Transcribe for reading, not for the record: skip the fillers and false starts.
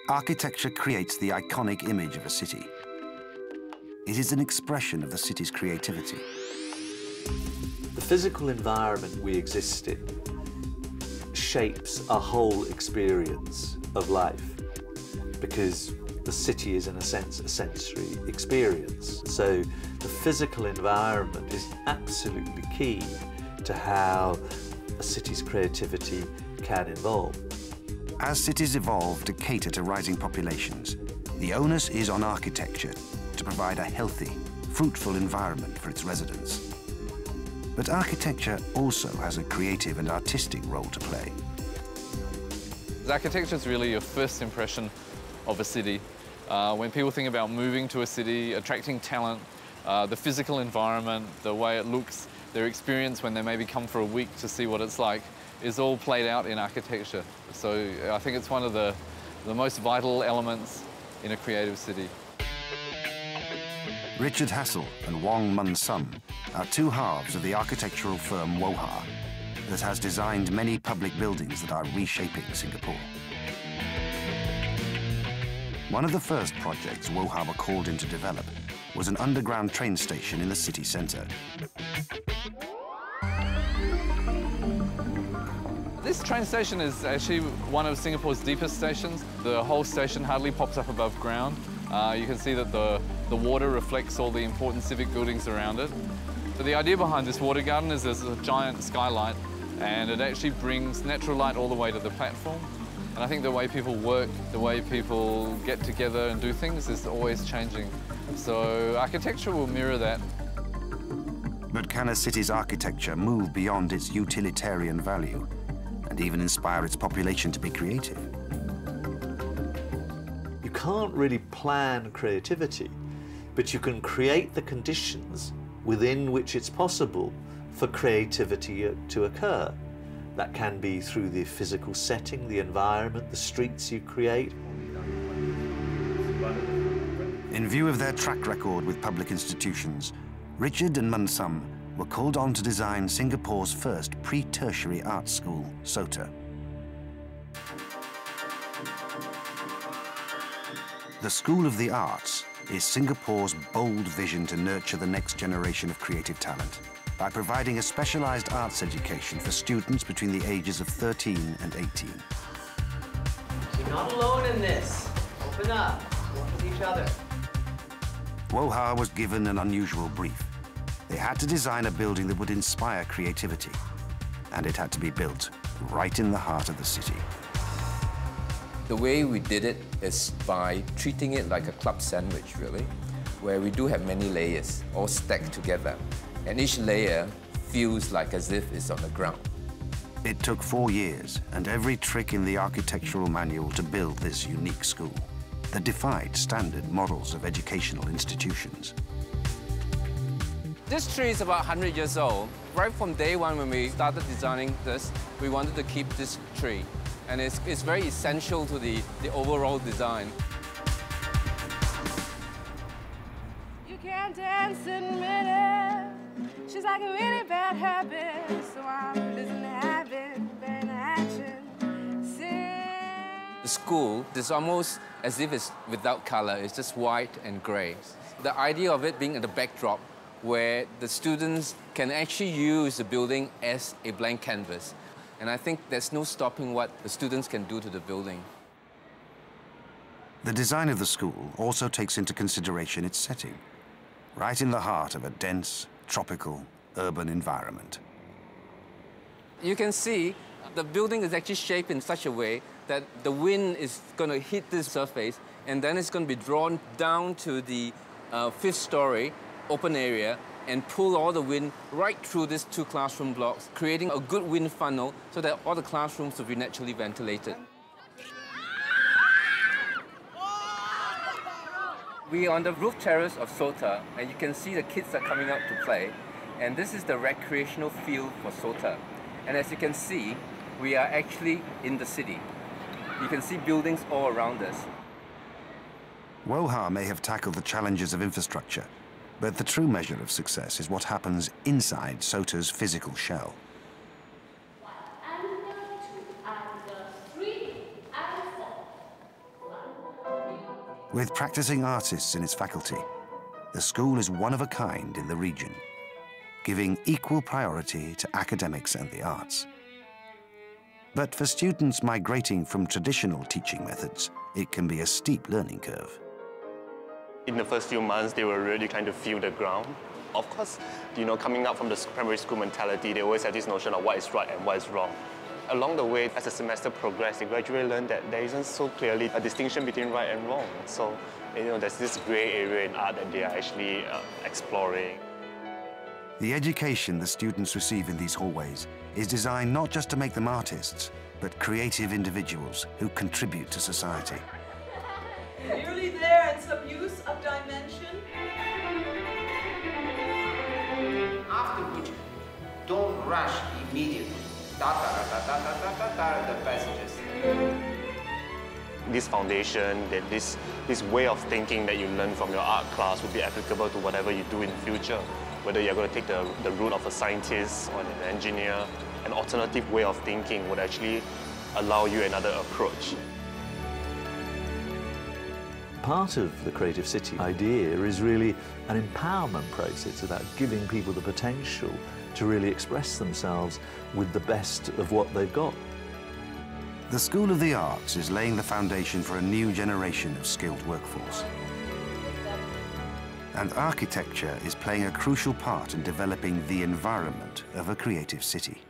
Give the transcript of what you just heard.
Architecture creates the iconic image of a city. It is an expression of the city's creativity. The physical environment we exist in shapes our whole experience of life, because the city is, in a sense, a sensory experience. So the physical environment is absolutely key to how a city's creativity can evolve. As cities evolve to cater to rising populations, the onus is on architecture to provide a healthy, fruitful environment for its residents. But architecture also has a creative and artistic role to play. Architecture is really your first impression of a city. When people think about moving to a city, attracting talent, the physical environment, the way it looks, their experience when they maybe come for a week to see what it's like, is all played out in architecture. So I think it's one of the most vital elements in a creative city. Richard Hassel and Wong Mun Sum are two halves of the architectural firm WOHA that has designed many public buildings that are reshaping Singapore. One of the first projects WOHA were called in to develop was an underground train station in the city centre. This train station is actually one of Singapore's deepest stations. The whole station hardly pops up above ground. You can see that the water reflects all the important civic buildings around it. So the idea behind this water garden is there's a giant skylight, and it actually brings natural light all the way to the platform. And I think the way people work, the way people get together and do things is always changing. So architecture will mirror that. But can a city's architecture move beyond its utilitarian value and even inspire its population to be creative? You can't really plan creativity, but you can create the conditions within which it's possible for creativity to occur. That can be through the physical setting, the environment, the streets you create. In view of their track record with public institutions, Richard and Mun Sum were called on to design Singapore's first pre-tertiary arts school, SOTA. The School of the Arts is Singapore's bold vision to nurture the next generation of creative talent by providing a specialised arts education for students between the ages of 13 and 18. You're not alone in this. Open up. Work with each other. WOHA was given an unusual brief. They had to design a building that would inspire creativity, and it had to be built right in the heart of the city. The way we did it is by treating it like a club sandwich, really, where we do have many layers, all stacked together, and each layer feels like as if it's on the ground. It took 4 years and every trick in the architectural manual to build this unique school that defied standard models of educational institutions. This tree is about 100 years old. Right from day one when we started designing this, we wanted to keep this tree. And it's very essential to the overall design. You can't dance in minute. She's like a really bad habit, so I'm losing the habit, bearing the action. The school is almost as if it's without color. It's just white and gray. The idea of it being at the backdrop where the students can actually use the building as a blank canvas. And I think there's no stopping what the students can do to the building. The design of the school also takes into consideration its setting, right in the heart of a dense, tropical, urban environment. You can see the building is actually shaped in such a way that the wind is going to hit this surface, and then it's going to be drawn down to the 5th story open area and pull all the wind right through these 2 classroom blocks, creating a good wind funnel so that all the classrooms will be naturally ventilated. We are on the roof terrace of SOTA, and you can see the kids are coming out to play. And this is the recreational field for SOTA. And as you can see, we are actually in the city. You can see buildings all around us. WOHA may have tackled the challenges of infrastructure, but the true measure of success is what happens inside SOTA's physical shell. And 2, and 3, and 4. 1, With practicing artists in its faculty, the school is one of a kind in the region, giving equal priority to academics and the arts. But for students migrating from traditional teaching methods, it can be a steep learning curve. In the first few months, they were really trying to feel the ground. Of course, coming up from the primary school mentality, they always have this notion of what is right and what is wrong. Along the way, as the semester progressed, they gradually learned that there isn't so clearly a distinction between right and wrong. So, there's this grey area in art that they are actually exploring. The education the students receive in these hallways is designed not just to make them artists, but creative individuals who contribute to society. Nearly there, and some use of dimension. After which, don't rush immediately. The passages. This foundation, that this way of thinking that you learn from your art class will be applicable to whatever you do in the future. Whether you're going to take the route of a scientist or an engineer, an alternative way of thinking would actually allow you another approach. Part of the Creative City idea is really an empowerment process. It's about giving people the potential to really express themselves with the best of what they've got. The School of the Arts is laying the foundation for a new generation of skilled workforce. And architecture is playing a crucial part in developing the environment of a creative city.